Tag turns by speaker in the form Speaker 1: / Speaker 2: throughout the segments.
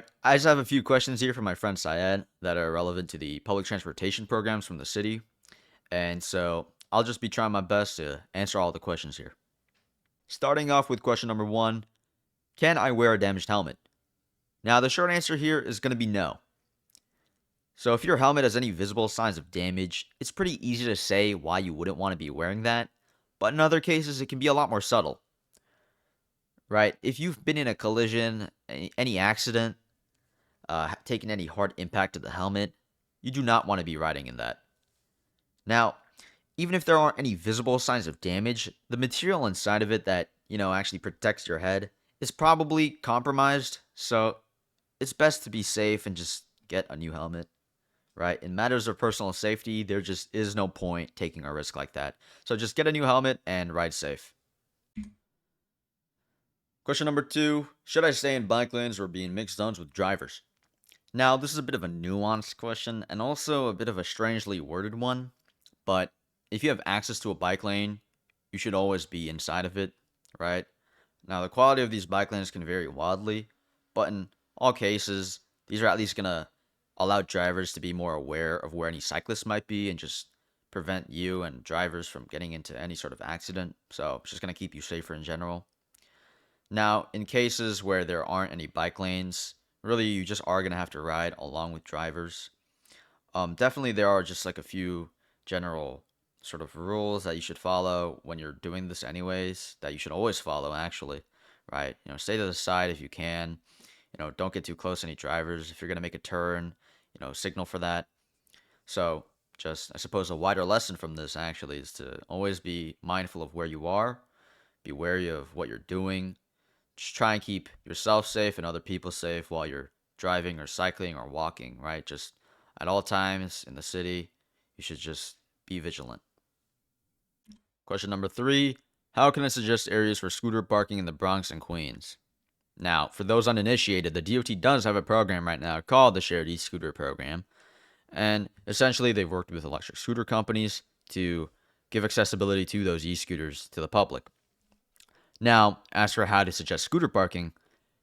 Speaker 1: right, I just have a few questions here from my friend Syed that are relevant to the public transportation programs from the city. And so I'll just be trying my best to answer all the questions here. Starting off with question number one. Can I wear a damaged helmet? Now, the short answer here is going to be no. So, if your helmet has any visible signs of damage, it's pretty easy to say why you wouldn't want to be wearing that. But in other cases, it can be a lot more subtle, right? If you've been in a collision, any accident, taken any hard impact to the helmet, you do not want to be riding in that. Now, even if there aren't any visible signs of damage, the material inside of it that, actually protects your head is probably compromised. So it's best to be safe and just get a new helmet, right? In matters of personal safety, there just is no point taking a risk like that. So just get a new helmet and ride safe. Question number two. Should I stay in bike lanes or be in mixed zones with drivers? Now, this is a bit of a nuanced question and also a bit of a strangely worded one, but if you have access to a bike lane, you should always be inside of it, right? Now, the quality of these bike lanes can vary wildly, but in all cases, these are at least going to allow drivers to be more aware of where any cyclists might be and just prevent you and drivers from getting into any sort of accident. So, it's just going to keep you safer in general. Now, in cases where there aren't any bike lanes, really you just are going to have to ride along with drivers. Definitely there are just like a few general sort of rules that you should follow when you're doing this anyways, that you should always follow actually, right? Stay to the side if you can. Don't get too close to any drivers. If you're going to make a turn, signal for that. So, just I suppose a wider lesson from this actually is to always be mindful of where you are, be wary of what you're doing. Just try and keep yourself safe and other people safe while you're driving or cycling or walking, right? Just at all times in the city, you should just be vigilant. Question number three. How can I suggest areas for scooter parking in the Bronx and Queens? Now, for those uninitiated, the DOT does have a program right now called the Shared E-Scooter Program. And essentially, they've worked with electric scooter companies to give accessibility to those e-scooters to the public. Now, as for how to suggest scooter parking,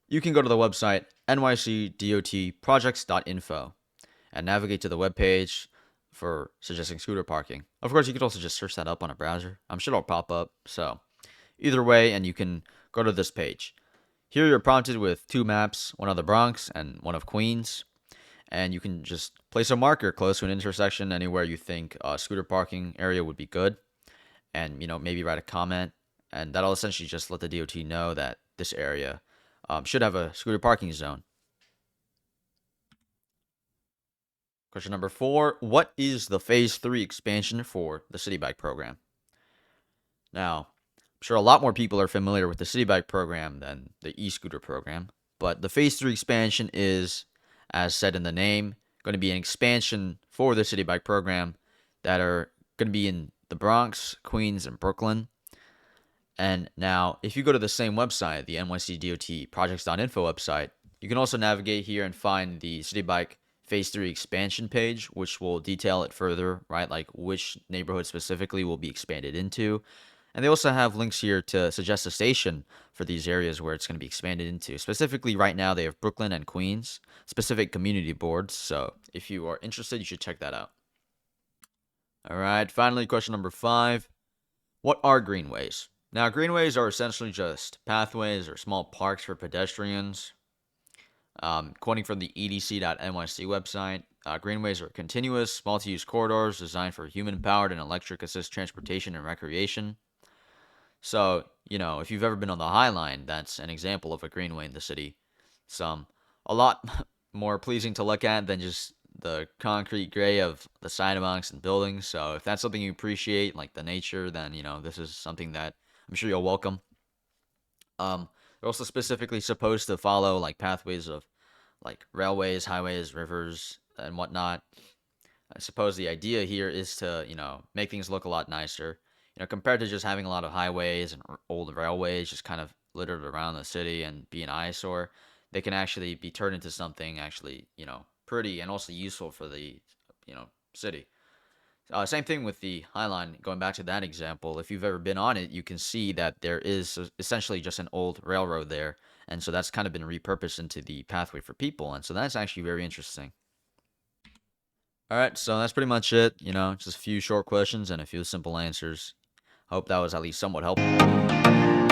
Speaker 1: you can go to the website nycdotprojects.info and navigate to the webpage for suggesting scooter parking. Of course, you could also just search that up on a browser. I'm sure it'll pop up. So, either way, and you can go to this page. Here you're prompted with two maps, one of the Bronx and one of Queens. And you can just place a marker close to an intersection anywhere you think a scooter parking area would be good. And, maybe write a comment. And that'll essentially just let the DOT know that this area should have a scooter parking zone. Question number four. What is the Phase 3 expansion for the Citi Bike program? Now, I'm sure a lot more people are familiar with the Citi Bike program than the e-scooter program. But the Phase 3 expansion is, as said in the name, going to be an expansion for the Citi Bike program that are going to be in the Bronx, Queens, and Brooklyn. And now, if you go to the same website, the NYC DOT projects.info website, you can also navigate here and find the Citi Bike Phase 3 expansion page, which will detail it further, right? Like which neighborhood specifically will be expanded into. And they also have links here to suggest a station for these areas where it's going to be expanded into. Specifically, right now, they have Brooklyn and Queens, specific community boards. So if you are interested, you should check that out. All right, finally, question number five. What are greenways? Now, greenways are essentially just pathways or small parks for pedestrians. Quoting from the edc.nyc website, greenways are continuous, multi-use corridors designed for human-powered and electric-assist transportation and recreation. So, if you've ever been on the High Line, that's an example of a greenway in the city. It's a lot more pleasing to look at than just the concrete gray of the sidewalks and buildings. So, if that's something you appreciate, like the nature, then, this is something that I'm sure you'll welcome. They're also specifically supposed to follow like pathways of like railways, highways, rivers, and whatnot. I suppose the idea here is to, make things look a lot nicer. Compared to just having a lot of highways and old railways just kind of littered around the city and be an eyesore, they can actually be turned into something actually, pretty and also useful for the, city. Same thing with the High Line. Going back to that example, if you've ever been on it, you can see that there is essentially just an old railroad there, And so that's kind of been repurposed into the pathway for people. And so that's actually very interesting. All right, so that's pretty much it. Just a few short questions and a few simple answers. Hope that was at least somewhat helpful.